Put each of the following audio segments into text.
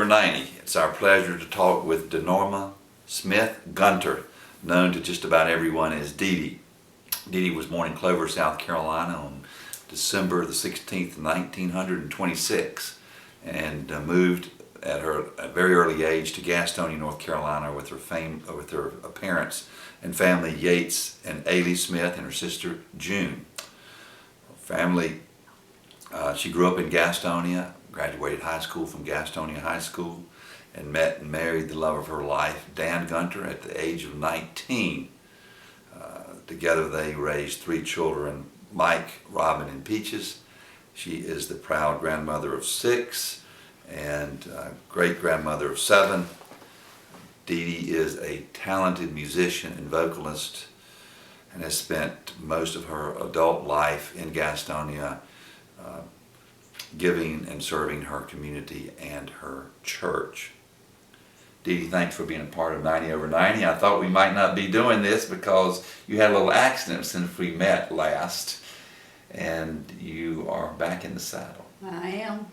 over 90. It's our pleasure to talk with DeNorma Smith Gunter, known to just about everyone as DeDe. DeDe was born in Clover, South Carolina on December the 16th, 1926, and moved at a very early age to Gastonia, North Carolina with her parents and family, Yates and Ailey Smith, and her sister June. She grew up in Gastonia, graduated high school from Gastonia High School, and met and married the love of her life, DeDe Gunter, at the age of 19. Together they raised 3 children, Mike, Robin, and Peaches. She is the proud grandmother of 6 and great-grandmother of 7. DeDe is a talented musician and vocalist and has spent most of her adult life in Gastonia giving and serving her community and her church. DeDe, thanks for being a part of 90 over 90. I thought we might not be doing this because you had a little accident since we met last, and you are back in the saddle. I am.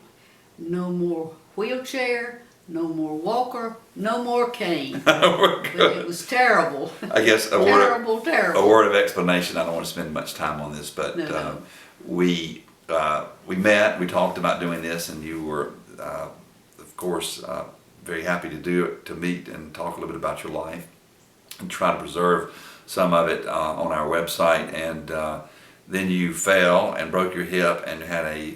No more wheelchair, no more walker, no more cane. But it was terrible. I guess terrible. A word of explanation. I don't want to spend much time on this, but No. We met. We talked about doing this, and you were, of course, very happy to meet and talk a little bit about your life and try to preserve some of it on our website. And then you fell and broke your hip and had I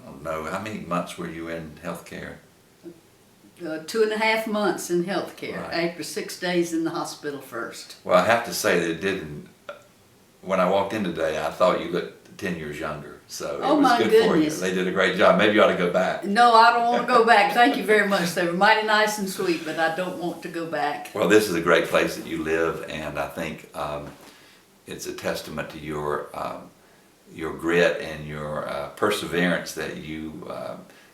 don't know, how many months were you in health care? 2.5 months in health care, Right. after 6 days in the hospital first. Well, I have to say that it didn't. When I walked in today, I thought you looked 10 years younger. So Oh, it was my good goodness. for you. They did a great job. Maybe you ought to go back. No, I don't want to go back. Thank you very much. They were mighty nice and sweet, but I don't want to go back. Well, this is a great place that you live, and I think it's a testament to your grit and your perseverance that you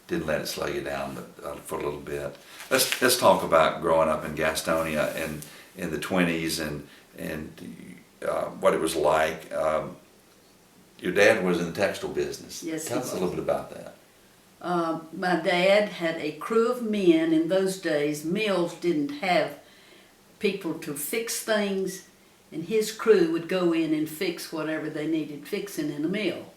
didn't let it slow you down for a little bit. Let's talk about growing up in Gastonia and in the 20s and what it was like. Your dad was in the textile business. Yes, Tell us a little bit about that. My dad had a crew of men. In those days, mills didn't have people to fix things, and his crew would go in and fix whatever they needed fixing in a mill.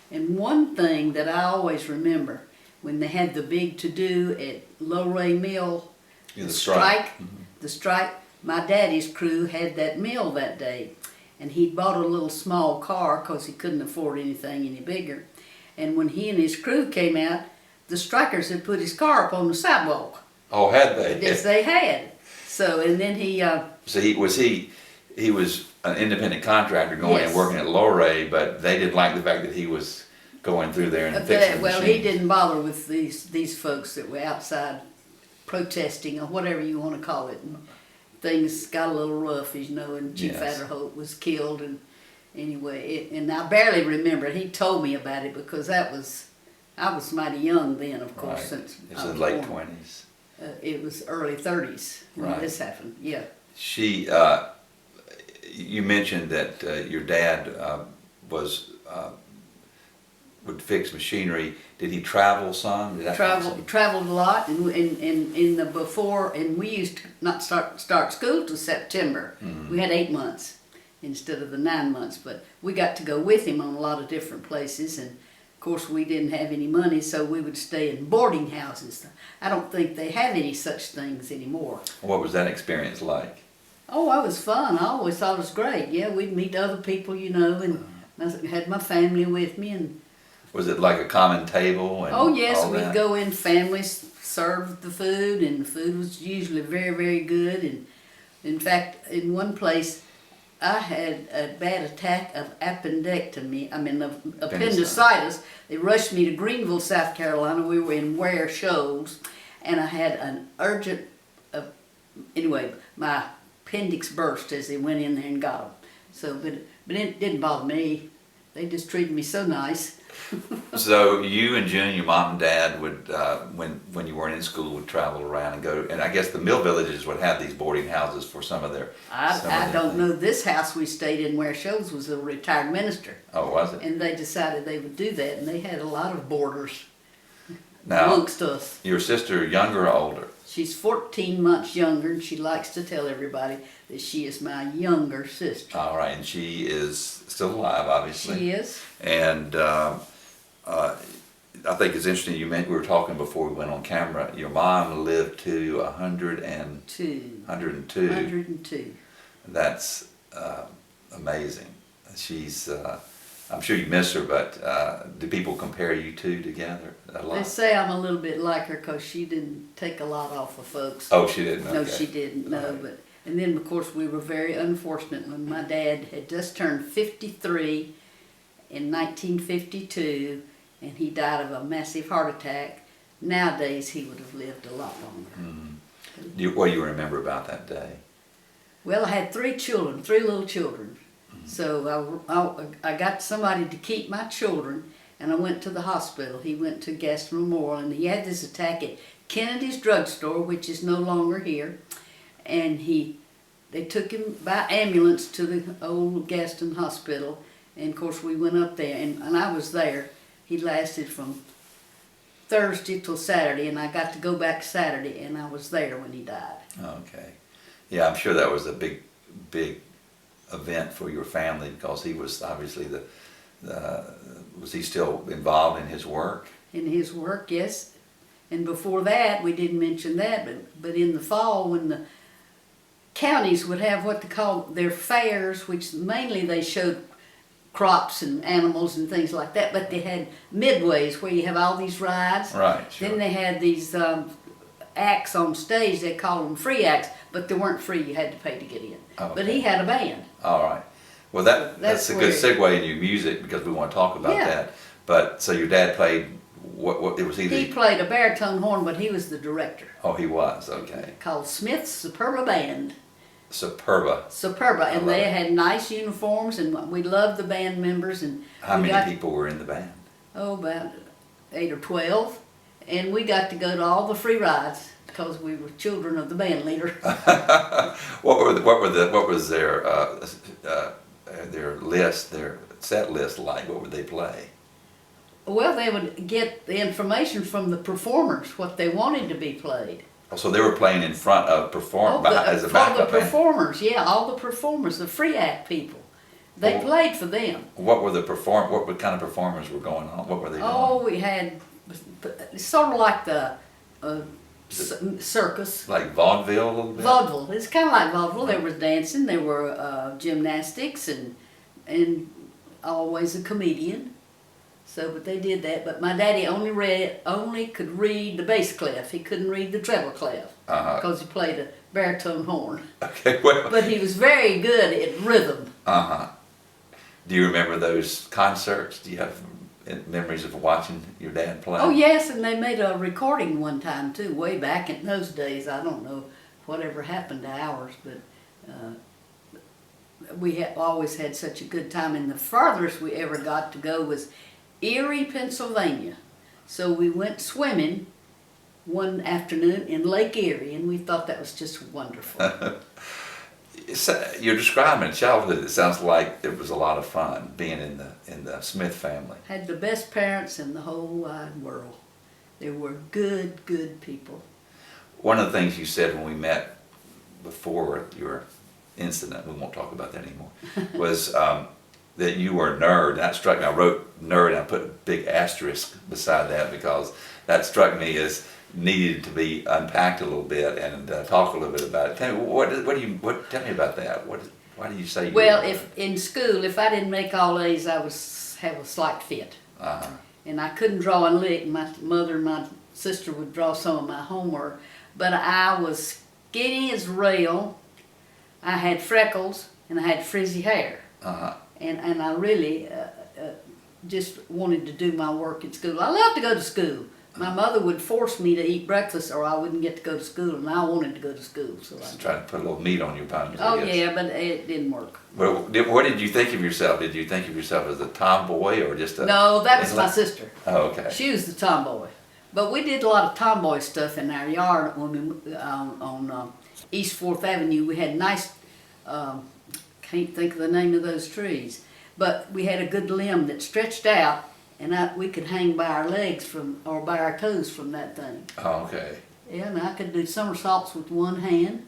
And one thing that I always remember, when they had the big to-do at Low-Ray Mill, Yeah, the strike, my daddy's crew had that mill that day. And he'd bought a little small car because he couldn't afford anything any bigger. And when he and his crew came out, the strikers had put his car up on the sidewalk. Oh, had they? Yes, they had. So, and then he... So he was an independent contractor going Yes. and working at Low-Ray, but they didn't like the fact that he was going through there and fixing the well, machines. he didn't bother with these folks that were outside protesting or whatever you want to call it. And things got a little rough, you know, and Chief Yes. Adderholt was killed. And anyway, and I barely remember it. He told me about it because I was mighty young then, of course. Right. Since It's I in was the late born. 20s. It was early 30s when Right. this happened. Yeah. You mentioned that your dad would fix machinery. Did he travel some? Did that Traveled a lot, and in the before, and we used to not start school till September. Mm-hmm. We had 8 months instead of the 9 months, but we got to go with him on a lot of different places. And of course, we didn't have any money, so we would stay in boarding houses. I don't think they have any such things anymore. What was that experience like? Oh, it was fun. I always thought it was great. Yeah, we'd meet other people, you know, and I had my family with me. And Was it like a common table? And oh yes, all we'd that? go in, families served the food, and the food was usually very, very good. And in fact, in one place, I had a bad attack of appendicitis. They rushed me to Greenville, South Carolina. We were in Ware Shoals, and I had an urgent, anyway, my appendix burst as they went in there and got them. So, but it didn't bother me. They just treated me so nice. So you and June, your mom and dad, would when you weren't in school, would travel around and go. And I guess the mill villages would have these boarding houses for some of their. I don't know. This house we stayed in, Ware Shoals, was a retired minister, Oh, was it? and they decided they would do that, and they had a lot of boarders. Now, amongst us. your sister, younger or older? She's 14 months younger, and she likes to tell everybody that she is my younger sister. All right, and she is still alive, obviously. She is. And I think it's interesting, we were talking before we went on camera, your mom lived to 102. 102. That's amazing. She's, I'm sure you miss her, but do people compare you two together a lot? They say I'm a little bit like her because she didn't take a lot off of folks. Oh, she didn't? No, Okay. she didn't, no. Right. But and then, of course, we were very unfortunate when my dad had just turned 53 in 1952, and he died of a massive heart attack. Nowadays, he would have lived a lot longer. Mm-hmm. What do you remember about that day? Well, I had 3 children, 3 little children. Mm-hmm. So I got somebody to keep my children, and I went to the hospital. He went to Gaston Memorial, and he had this attack at Kennedy's drugstore, which is no longer here. And they took him by ambulance to the old Gaston Hospital. And of course we went up there, and I was there. He lasted from Thursday till Saturday, and I got to go back Saturday, and I was there when he died. Okay. Yeah, I'm sure that was a big event for your family, because he was obviously was he still involved in his work? In his work, yes. And before that, we didn't mention that, but in the fall, when the counties would have what they call their fairs, which mainly they showed crops and animals and things like that, but they had midways where you have all these rides. Right, sure. Then they had these acts on stage, they call them free acts, but they weren't free, you had to pay to get in. Okay. But he had a band. All right. Well, that's a good segue into your music, because we want to talk about that. But so your dad played what it was either He played a baritone horn, but he was the director. Oh, he was, okay. Called Smith's Superba Band. Superba, and they had nice uniforms, and we loved the band members. And how many people were in the band? Oh, about 8 or 12, and we got to go to all the free rides because we were children of the band leader. What was their list, their set list like? What would they play? Well, they would get the information from the performers, what they wanted to be played. So they were playing in front of as a backup the performers, yeah, all the performers, the free act people. They played for them. What were what kind of performers were going on? What were they doing? Oh, we had sort of like the circus. Like vaudeville a little bit? Vaudeville. It's kind of like vaudeville. There was dancing, there were gymnastics, and always a comedian. So, but they did that. But my daddy only could read the bass clef. He couldn't read the treble clef because he played a baritone horn. Okay, well. But he was very good at rhythm. Do you remember those concerts? Do you have memories of watching your dad play? Oh yes, and they made a recording one time too, way back in those days. I don't know whatever happened to ours, but we always had such a good time. And the farthest we ever got to go was Erie, Pennsylvania. So we went swimming one afternoon in Lake Erie, and we thought that was just wonderful. You're describing childhood. It sounds like it was a lot of fun being in the Smith family. Had the best parents in the whole wide world. They were good people. One of the things you said when we met before your incident, we won't talk about that anymore, was that you were a nerd. That struck me. I wrote nerd and I put a big asterisk beside that because that struck me as needed to be unpacked a little bit and talk a little bit about it. Tell me, tell me about that. Why do you say you Well, were if in school, if I didn't make all A's, I was have a slight fit. And I couldn't draw a lick. My mother and my sister would draw some of my homework, but I was skinny as rail. I had freckles and I had frizzy hair. And I really just wanted to do my work at school. I loved to go to school. My mother would force me to eat breakfast or I wouldn't get to go to school, and I wanted to go to school. So I tried to put a little meat on your bones. Oh yeah, but it didn't work. Well, what did you think of yourself? Did you think of yourself as a tomboy or just a... No, that was my sister. Oh, okay. She was the tomboy. But we did a lot of tomboy stuff in our yard when we, on East 4th Avenue. We had nice, can't think of the name of those trees, but we had a good limb that stretched out, and we could hang by our legs or by our toes from that thing. Oh, okay. Yeah, and I could do somersaults with one hand.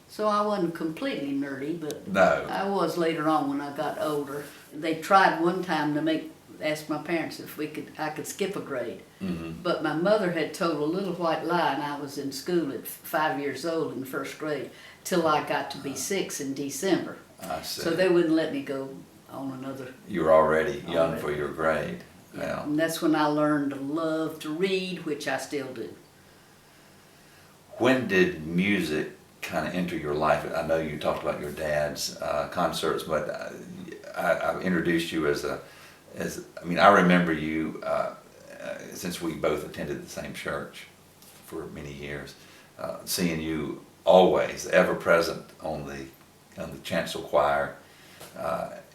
So I wasn't completely nerdy, but No. I was later on when I got older. They tried one time to ask my parents if I could skip a grade. Mm-hmm. But my mother had told a little white lie, and I was in school at 5 years old in the first grade till I got to be 6 in December. I see. So they wouldn't let me go on another. You were already young Already. for your grade. Yeah. And that's when I learned to love to read, which I still do. When did music kind of enter your life? I know you talked about your dad's concerts, but I introduced you I remember you, since we both attended the same church for many years, seeing you always ever present on the chancel choir,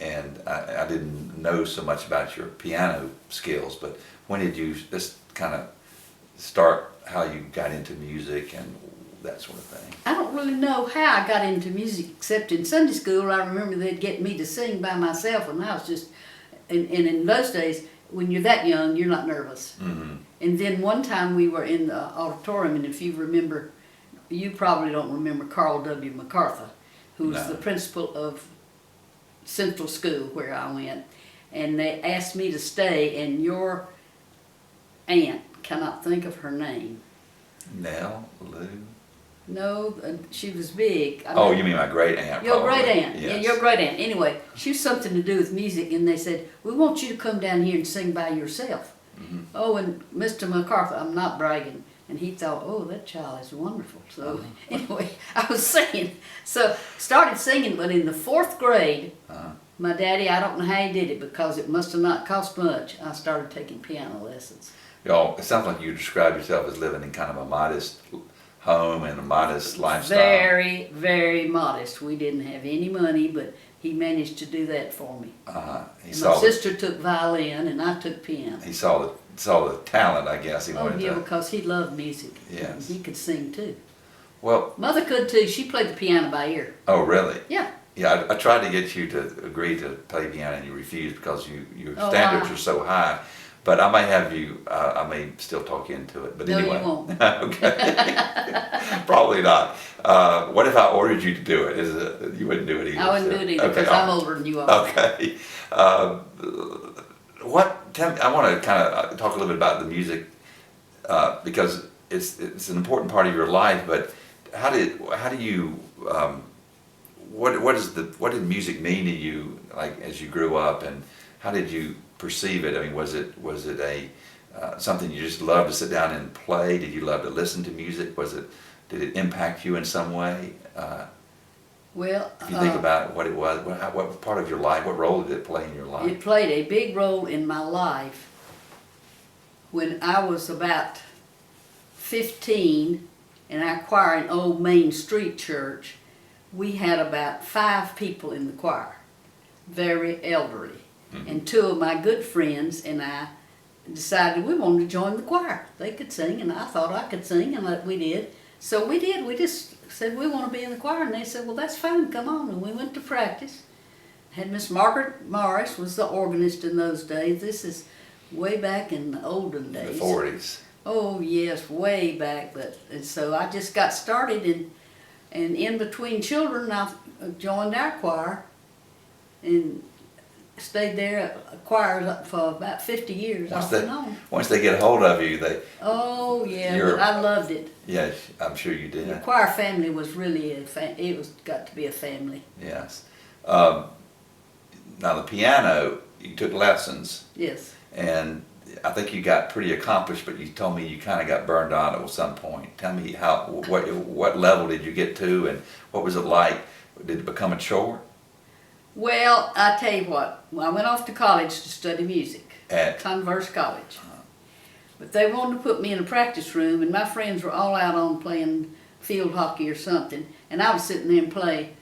and I didn't know so much about your piano skills, but when did you just kind of start how you got into music and that sort of thing? I don't really know how I got into music, except in Sunday school. I remember they'd get me to sing by myself, and I was just, and in those days, when you're that young, you're not nervous. Mm-hmm. And then one time we were in the auditorium, and if you remember, you probably don't remember Carl W. MacArthur, who was the principal of Central School where I went, and they asked me to stay, and your aunt, cannot think of her name. Nell, Lou? No, she was big. You mean my great aunt? Your probably. great aunt. Yes. Yeah, your great aunt. Anyway, she was something to do with music, and they said, we want you to come down here and sing by yourself. Mm-hmm. Oh, and Mr. MacArthur, I'm not bragging, and he thought, oh, that child is wonderful. So anyway, I was singing. So started singing, but in the 4th grade, my daddy, I don't know how he did it, because it must have not cost much, I started taking piano lessons. Y'all, it sounds like you describe yourself as living in kind of a modest home and a modest lifestyle. Very, very modest. We didn't have any money, but he managed to do that for me. My sister took violin, and I took piano. He saw the talent, I guess. He wanted to. Because he loved music. Yes. He could sing too. Well. Mother could too. She played the piano by ear. Oh, really? Yeah. Yeah, I tried to get you to agree to play piano, and you refused because your standards are so high. But I may have you, I may still talk you into it. But No, anyway. you won't. Okay. Probably not. What if I ordered you to do it? You wouldn't do it either. I wouldn't do it either, because I'm older than you are. Okay. Tell me, I want to kind of talk a little bit about the music, because it's an important part of your life. But how do you what did music mean to you, like, as you grew up, and how did you perceive it? I mean, was it something you just loved to sit down and play? Did you love to listen to music? Did it impact you in some way? Well, if you think about what it was, what part of your life, what role did it play in your life? it played a big role in my life. When I was about 15 in our choir in Old Main Street Church, we had about 5 people in the choir, very elderly. Mm-hmm. And 2 of my good friends and I decided we wanted to join the choir. They could sing, and I thought I could sing, and we did. So we did. We just said we want to be in the choir, and they said, well, that's fine, come on. And we went to practice. Had Miss Margaret Morris was the organist in those days. This is way back in the olden days. The 40s. Oh yes, way back. And so I just got started, and in between children, I joined our choir, and stayed there at choir for about 50 years. Once they get a hold of you, Oh yeah, but I loved it. Yes, I'm sure you did. The choir family was really got to be a family. Yes. Now the piano, you took lessons. Yes. And I think you got pretty accomplished, but you told me you kind of got burned out at some point. Tell me what level did you get to, and what was it like? Did it become a chore? Well, I tell you what, I went off to college to study music at Converse College. But they wanted to put me in a practice room, and my friends were all out on playing field hockey or something, and I was sitting there and play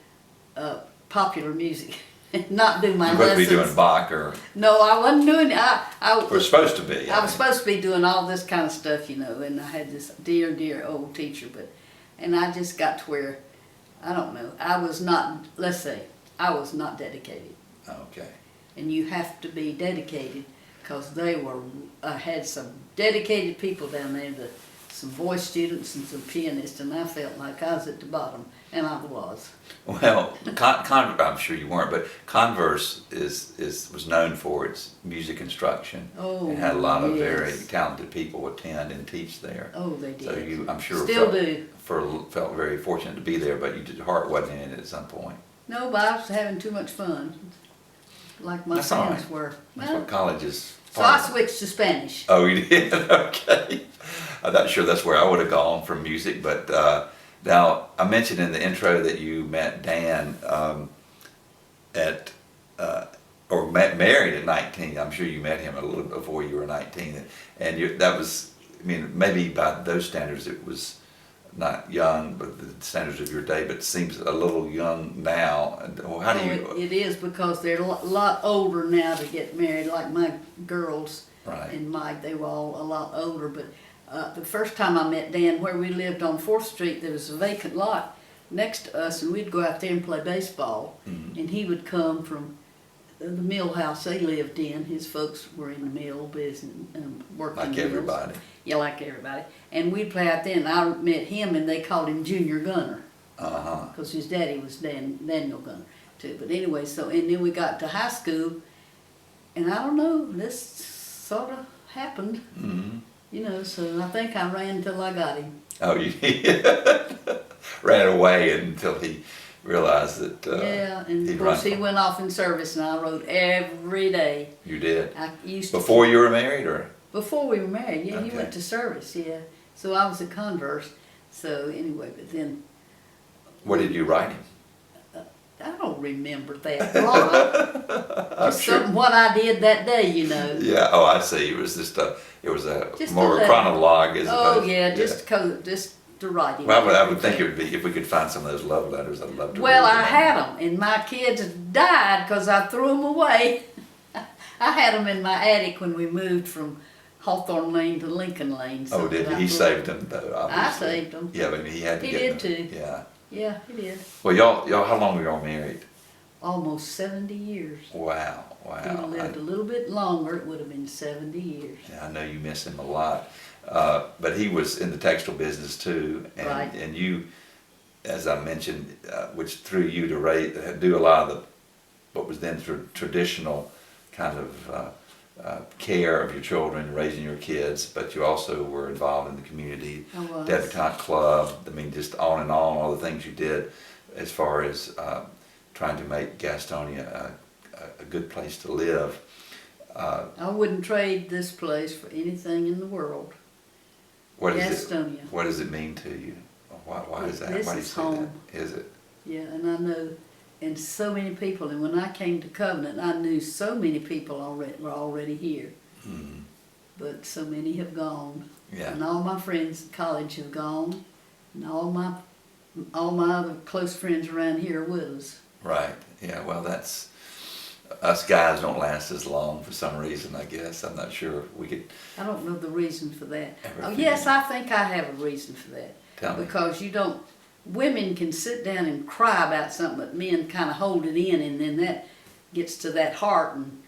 popular music, and not do my lessons. You wasn't be doing Bach or... No, I wasn't doing it. I was supposed to be. I was supposed to be doing all this kind of stuff, and I had this dear, dear old teacher, and I just got to where, I don't know, I was not, let's say, I was not dedicated. Okay. And you have to be dedicated because they were, I had some dedicated people down there, some voice students and some pianists, and I felt like I was at the bottom, and I was. Well, I'm sure you weren't, but Converse was known for its music instruction. Oh, and had a lot of very yes. talented people attend and teach there. Oh, they did. So you, I'm sure, Still do. felt very fortunate to be there, but your heart wasn't in it at some point. No, but I was having too much fun, like my That's all friends right. were. That's Well, what college is. so part I of. switched to Spanish. Oh, you did? Okay. I'm not sure that's where I would have gone from music, but now I mentioned in the intro that you met Dan married at 19. I'm sure you met him a little before you were 19, and that was, I mean, maybe by those standards it was not young, but the standards of your day, but it seems a little young now. Well, how do you? It is, because they're a lot older now to get married, like my girls Right. and Mike, they were all a lot older. But the first time I met Dan, where we lived on 4th Street, there was a vacant lot next to us, and we'd go out there and play baseball. Mhm. And he would come from the mill house they lived in. His folks were in the mill business and working Like mills. everybody. Yeah, like everybody. And we'd play out there, and I met him, and they called him Junior Gunter, Uh-huh. because his daddy was Daniel Gunter too. But anyway, and then we got to high school, and I don't know, this sort of happened, Mm-hmm. you know, so I think I ran until I got him. Oh, you ran away until he realized that Yeah, and he'd of course run he went off in service, and I rode every day. You did? I used Before to, you were married, or? before we were married, yeah, he Okay. went to service, yeah. So I was at Converse, so anyway, but then What did you write him? I don't remember that lot. I'm Just sure. something what I did that day, you know. Yeah, oh, I see. It was just Just more a a letter. chronologue as Oh opposed. yeah, just to write it. Well, I would think it would be, if we could find some of those love letters, I'd love to Well, read I them. had them, and my kids died because I threw them away. I had them in my attic when we moved from Hawthorne Lane to Lincoln Lane. Oh, did he? He saved them though, I obviously. saved them. Yeah, but he had to He get did them. too. Yeah. Yeah, he did. Well, y'all, how long were y'all married? Almost 70 years. Wow, If he'd wow. lived a little bit longer, it would have been 70 years. I know you miss him a lot, but he was in the textile business too, and Right. and you, as I mentioned, which threw you to do a lot of what was then traditional kind of care of your children, raising your kids, but you also were involved in the community I was. debutante club. I mean, just on and on, all the things you did as far as trying to make Gastonia a good place to live. I wouldn't trade this place for anything in the world. What is it? Gastonia. What does it mean to you? Why is that? This Why do you is say home. that? Is it? Yeah, and I know, and so many people, and when I came to Covenant, I knew so many people were already here, Mm, but so many have gone. yeah. And all my friends at college have gone, and all my other close friends around here are widows. Right. Yeah. Well, that's us guys don't last as long for some reason. I guess I'm not sure we could. I don't know the reason for that. Ever Oh, figured- yes, I think I have a reason for that. Tell me. Because you don't, women can sit down and cry about something, but men kind of hold it in, and then that gets to that heart and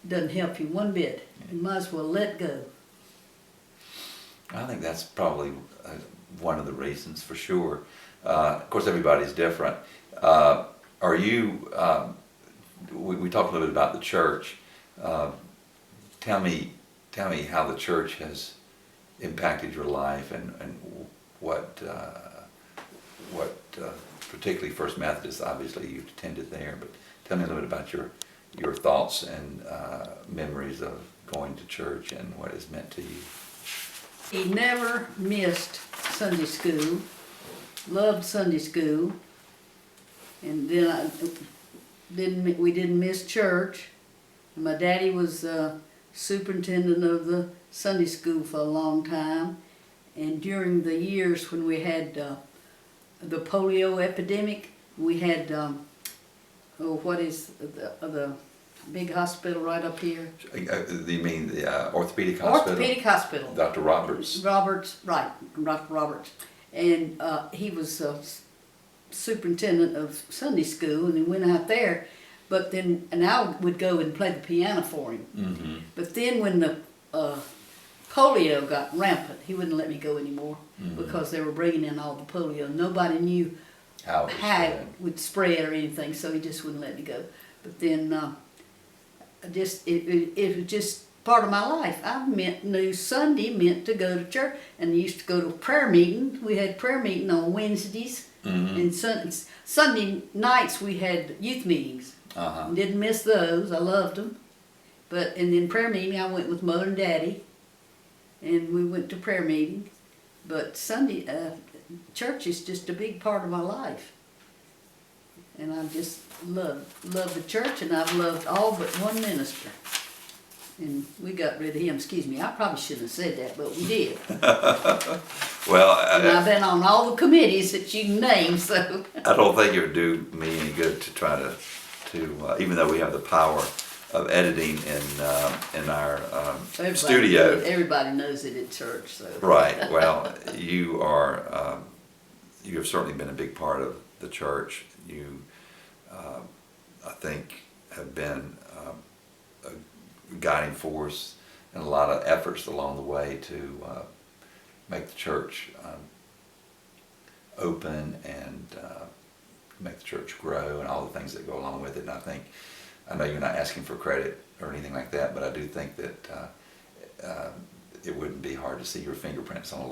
doesn't help you one bit. You might as well let go. I think that's probably one of the reasons for sure. Of course, everybody's different. Are you? We talked a little bit about the church. Tell me how the church has impacted your life, and what particularly First Methodist. Obviously, you've attended there, but tell me a little bit about your thoughts and memories of going to church and what it's meant to you. He never missed Sunday school, loved Sunday school, and then we didn't miss church. My daddy was superintendent of the Sunday school for a long time, and during the years when we had the polio epidemic, we had what is the big hospital right up here? You mean the orthopedic hospital? Orthopedic hospital. Dr. Roberts. Roberts, right, Dr. Roberts. And he was superintendent of Sunday school, and he went out there. But then, and I would go and play the piano for him. Mm-hmm. But then when the polio got rampant, he wouldn't let me go anymore because they were bringing in all the polio. Nobody knew How it would spread or anything, so he just wouldn't let me go. But then it was just part of my life. I knew Sunday meant to go to church, and I used to go to prayer meeting. We had prayer meeting on Wednesdays, and Sunday nights we had youth meetings. Didn't miss those. I loved them. And then prayer meeting, I went with Mother and Daddy, and we went to prayer meeting. But Sunday, church is just a big part of my life. And I just love the church, and I've loved all but one minister. And we got rid of him. Excuse me, I probably shouldn't have said that, but we did. Well, and I've been on all the committees that you can name, so. I don't think it would do me any good to try to even though we have the power of editing in our studio. Everybody knows it at church, so. Right. Well, you have certainly been a big part of the church. You, I think, have been a guiding force and a lot of efforts along the way to make the church open and make the church grow and all the things that go along with it. And I know you're not asking for credit or anything like that, but I do think that it wouldn't be hard to see your fingerprints on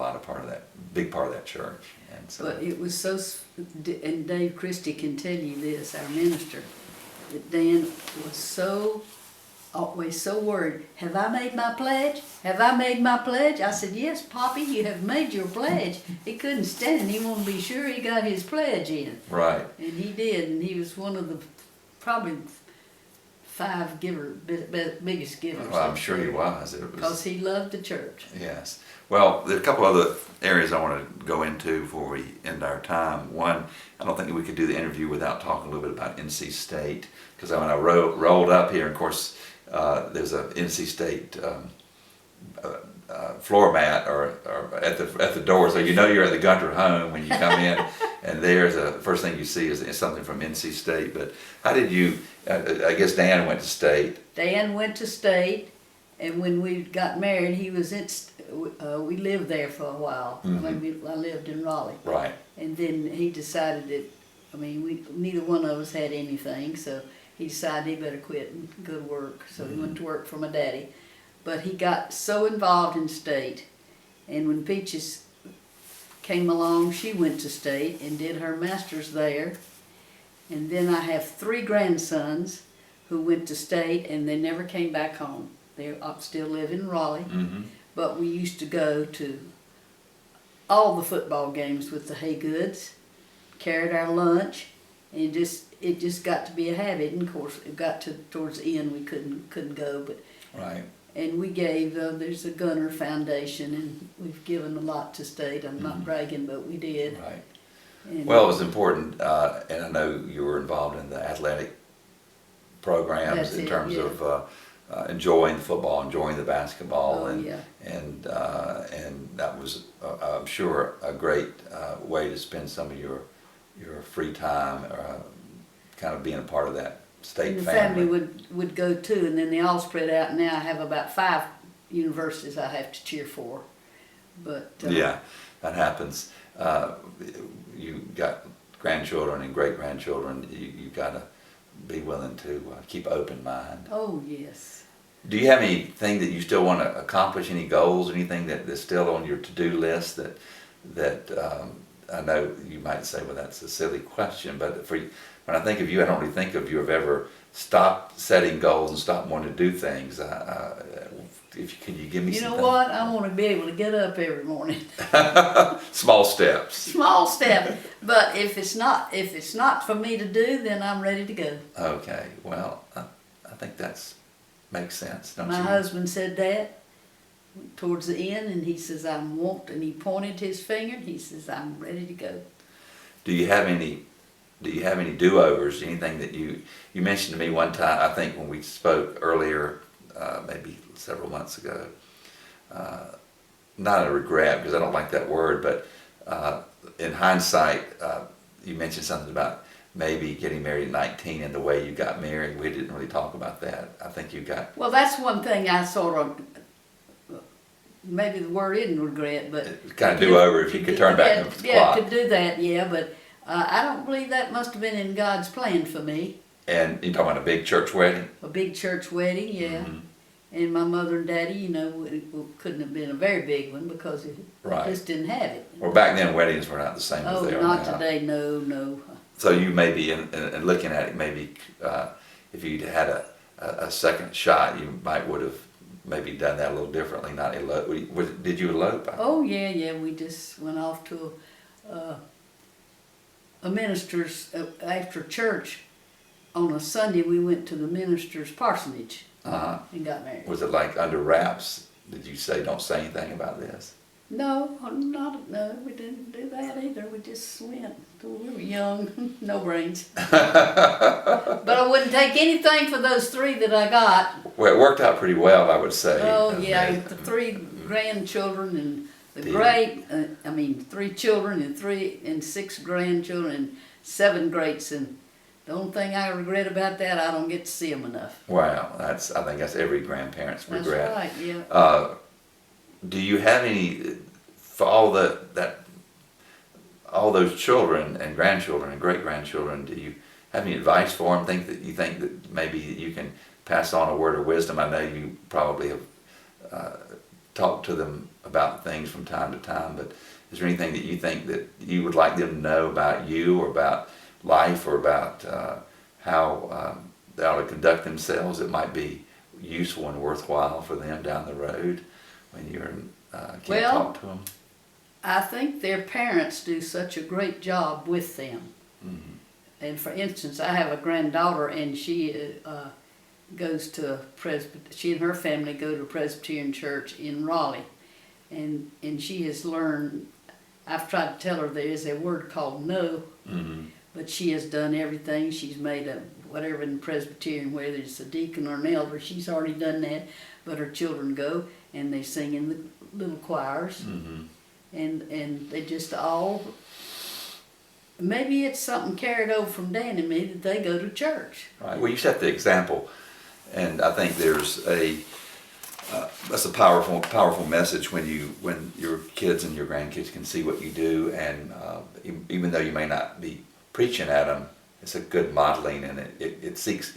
big part of that church. And so, but it was so, and Dave Christie can tell you this, our minister, that Dan was always so worried. Have I made my pledge? Have I made my pledge? I said, yes, Poppy, you have made your pledge. He couldn't stand it. He wanted to be sure he got his pledge in. Right. And he did, and he was one of the probably 5 biggest givers. Well, I'm sure he was. Because he loved the church. Yes. Well, there are a couple other areas I want to go into before we end our time. One, I don't think we could do the interview without talking a little bit about NC State, because when I rolled up here, of course, there's a NC State floor mat or at the door, so you know you're at the Gunter home when you come in, and there's the first thing you see is something from NC State. But how did you? I guess Dan went to State. Dan went to State, and when we got married, he was we lived there for a while. Mm-hmm. I lived in Raleigh. Right. And then he decided that, neither one of us had anything, so he decided he better quit and go to work. So he went to work for my daddy. But he got so involved in State, and when Peaches came along, she went to State and did her master's there. And then I have 3 grandsons who went to State, and they never came back home. They still live in Raleigh. Mm-hmm. But we used to go to all the football games with the Haygoods, carried our lunch, and it just got to be a habit. And of course, it got towards the end we couldn't go, but right. And we gave there's a Gunter Foundation, and we've given a lot to State. I'm not bragging, but we did. Right. And Well, it was important, and I know you were involved in the athletic programs in terms of enjoying the football, enjoying the basketball, and that was, I'm sure, a great way to spend some of your free time, kind of being a part of that State and the family. family would go too, and then they all spread out. And now I have about 5 universities I have to cheer for. But yeah, that happens. You got grandchildren and great grandchildren. You got to be willing to keep an open mind. Oh yes. Do you have anything that you still want to accomplish? Any goals? Anything that's still on your to-do list that I know you might say, well, that's a silly question, but when I think of you, I don't really think of you have ever stopped setting goals and stopped wanting to do things. Can you give me something? You know what? I want to be able to get up every morning. Small steps. Small step. But if it's not for me to do, then I'm ready to go. Okay. Well, I think that's makes sense, don't you? My husband said that towards the end, and he says, and he pointed his finger, and he says, I'm ready to go. Do you have any do-overs? Anything that you mentioned to me one time, I think when we spoke earlier, maybe several months ago, not a regret, because I don't like that word, but in hindsight, you mentioned something about maybe getting married at 19 and the way you got married. We didn't really talk about that. I think you got... Well, that's one thing I sort of, maybe the word isn't regret, but... Kind of do over if you could turn back the clock. Yeah, could do that, yeah, but I don't believe that must have been in God's plan for me. And you're talking about a big church wedding? A big church wedding, yeah. Mm-hmm. And my mother and daddy, you know, it couldn't have been a very big one because it Right. just didn't have it. Well, back then weddings were not the same as Oh, they are now. not today, no. So you maybe, in looking at it, maybe if you'd had a second shot, you would have maybe done that a little differently, not elope. Did you elope? Oh, yeah, we just went off to a minister's, after church. On a Sunday, we went to the minister's parsonage and got married. Was it like under wraps? Did you say, don't say anything about this? No, we didn't do that either. We just went. We were young, no brains. But I wouldn't take anything for those three that I got. Well, it worked out pretty well, I would say. Oh, yeah, the 3 grandchildren and the Did. 3 children and 6 grandchildren and 7 greats. And the only thing I regret about that, I don't get to see them enough. Wow, I think that's every grandparent's regret. That's right, yeah. Do you have any, for all those children and grandchildren and great-grandchildren, do you have any advice for them? You think that maybe you can pass on a word of wisdom? I know you probably have talked to them about things from time to time, but is there anything that you think that you would like them to know about you or about life or about how they ought to conduct themselves that might be useful and worthwhile for them down the road when you're can't talk to them? I think their parents do such a great job with them. Mm-hmm. And for instance, I have a granddaughter, and she goes to she and her family go to Presbyterian Church in Raleigh, and she has learned. I've tried to tell her there is a word called no, Mm-hmm. but she has done everything. She's made a whatever in the Presbyterian, whether it's a deacon or an elder, she's already done that. But her children go and they sing in the little choirs, Mm-hmm. and they just all. Maybe it's something carried over from Dan and me that they go to church. Right. Well, you set the example, and I think there's that's a powerful message when your kids and your grandkids can see what you do, and even though you may not be preaching at them, it's a good modeling, and it soaks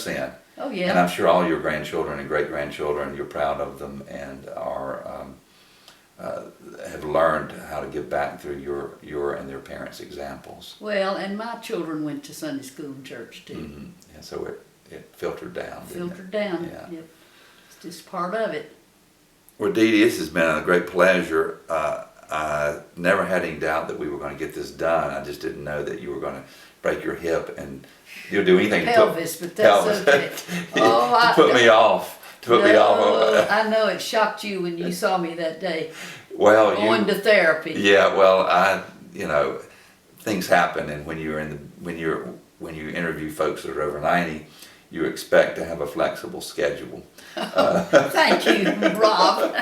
in. Oh yeah. And I'm sure all your grandchildren and great grandchildren, you're proud of them, and have learned how to give back through your and their parents' examples. Well, and my children went to Sunday school and church too. Mm-hmm. And so it filtered down. Filtered down. Yeah. Yep. It's just part of it. Well, DeDe, this has been a great pleasure. I never had any doubt that we were going to get this done. I just didn't know that you were going to break your hip, and you'll do anything Pelvis, but that's okay. to put me off. I know it shocked you when you saw me that day. Well, going to therapy. Yeah, well, things happen, and when you interview folks that are over 90, you expect to have a flexible schedule. Thank you, Rob.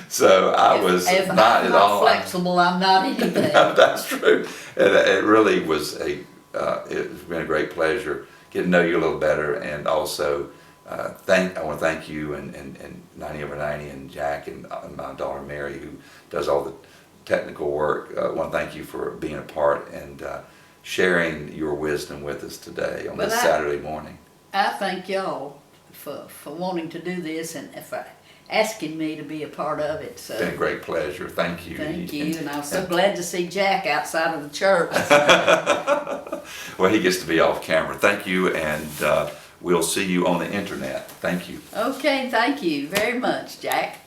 So I was if not I'm at all flexible. I'm not anything. That's true, and it really was it's been a great pleasure getting to know you a little better, and also I want to thank you and 90 over 90 and Jack and my daughter Mary, who does all the technical work. I want to thank you for being a part and sharing your wisdom with us today on this Saturday morning. I thank y'all for wanting to do this and for asking me to be a part of it. So. It's been a great pleasure. Thank you. Thank you, and I was so glad to see Jack outside of the church. Well, he gets to be off camera. Thank you, and we'll see you on the internet. Thank you. Okay, thank you very much, Jack.